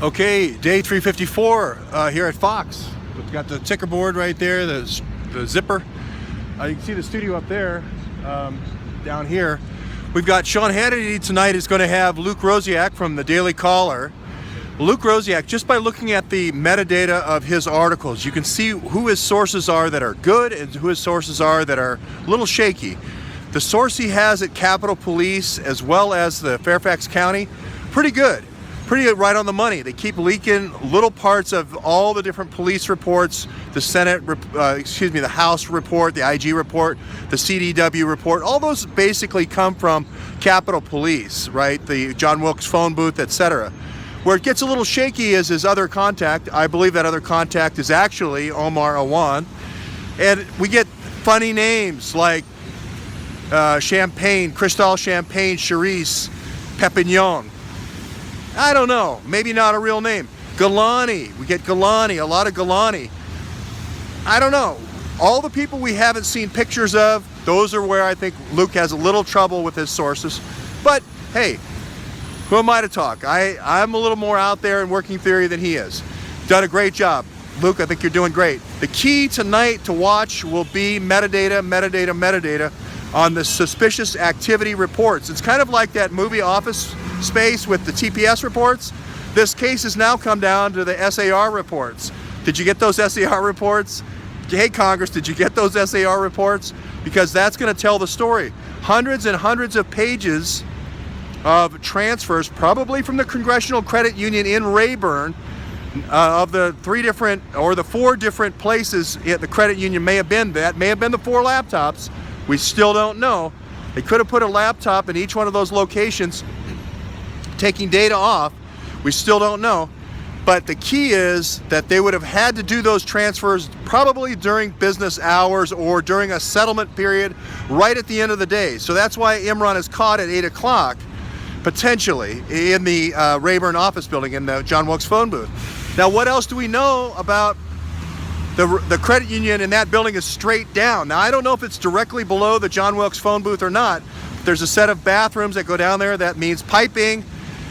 Okay, day 354 here at Fox. We've got the ticker board right there, the zipper. You can see the studio up there, down here. We've got Sean Hannity tonight is going to have Luke Rosiak from the Daily Caller. Luke Rosiak, just by looking at the metadata of his articles, you can see who his sources are that are good and who his sources are that are a little shaky. The source he has at Capitol Police as well as the Fairfax County, pretty good. Pretty right on the money. They keep leaking little parts of all the different police reports, the the House report, the IG report, the CDW report. All those basically come from Capitol Police, right? The John Wilkes phone booth, etc. Where it gets a little shaky is his other contact. I believe that other contact is actually Imran Awan. And we get funny names like Champagne, Cristal Champagne, Charisse, Pepignon. I don't know, maybe not a real name. Galani, we get Galani, a lot of Galani. I don't know. All the people we haven't seen pictures of, those are where I think Luke has a little trouble with his sources. But hey, who am I to talk? I'm a little more out there in working theory than he is. Done a great job. Luke, I think you're doing great. The key tonight to watch will be metadata on the suspicious activity reports. It's kind of like that movie Office Space with the TPS reports. This case has now come down to the SAR reports. Did you get those SAR reports? Hey Congress, did you get those SAR reports? Because that's going to tell the story. Hundreds and hundreds of pages of transfers, probably from the Congressional Credit Union in Rayburn, of the four different places the credit union may have been. That may have been the 4 laptops. We still don't know. They could have put a laptop in each one of those locations, taking data off. We still don't know. But the key is that they would have had to do those transfers probably during business hours or during a settlement period right at the end of the day. So that's why Imran is caught at 8 o'clock, potentially, in the Rayburn office building in the John Wilkes phone booth. Now, what else do we know about the credit union in that building is straight down. Now, I don't know if it's directly below the John Wilkes phone booth or not. There's a set of bathrooms that go down there. That means piping.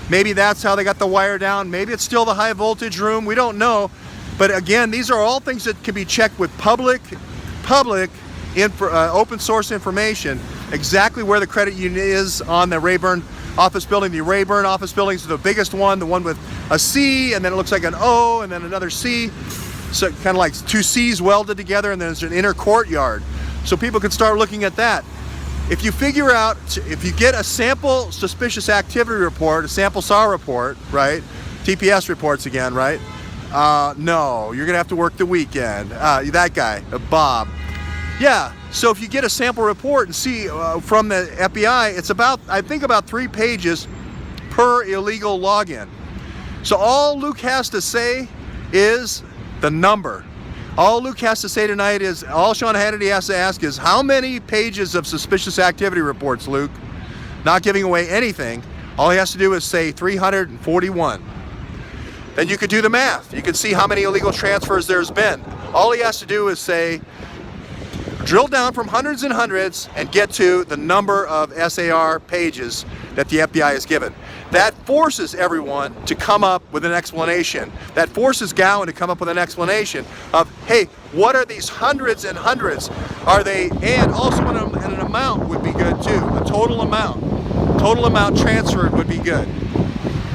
Maybe that's how they got the wire down. Maybe it's still the high voltage room. We don't know. But again, these are all things that can be checked with public open source information, exactly where the credit union is on the Rayburn office building. The Rayburn office building is the biggest one, the one with a C, and then it looks like an O, and then another C. So kind of like 2 C's welded together, and then there's an inner courtyard. So people can start looking at that. If you figure out, if you get a sample suspicious activity report, a sample SAR report, right? TPS reports again, right? No, you're gonna have to work the weekend. That guy, Bob. Yeah, so if you get a sample report and see from the FBI, it's about, I think about 3 pages per illegal login. So all Luke has to say is the number. All Luke has to say tonight is, all Sean Hannity has to ask is, how many pages of suspicious activity reports, Luke? Not giving away anything. All he has to do is say 341. Then you could do the math. You can see how many illegal transfers there's been. All he has to do is say, drill down from hundreds and hundreds and get to the number of SAR pages that the FBI has given. That forces everyone to come up with an explanation. That forces Gowan to come up with an explanation of, hey, what are these hundreds and hundreds? Are they, and also an amount would be good too, a total amount transferred would be good.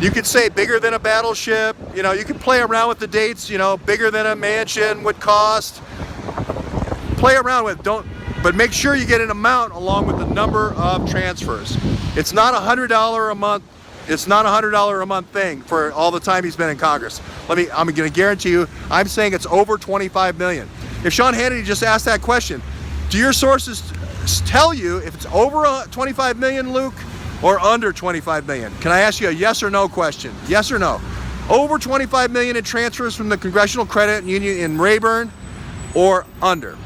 You could say bigger than a battleship, you know, you could play around with the dates, you know, bigger than a mansion would cost. Play around with, but make sure you get an amount along with the number of transfers. It's not $100 a month. It's not a $100 a month thing for all the time he's been in Congress. I'm going to guarantee you, I'm saying it's over 25 million. If Sean Hannity just asked that question, do your sources tell you if it's over 25 million, Luke, or under 25 million? Can I ask you a yes or no question? Yes or no? Over 25 million in transfers from the Congressional Credit Union in Rayburn, or under?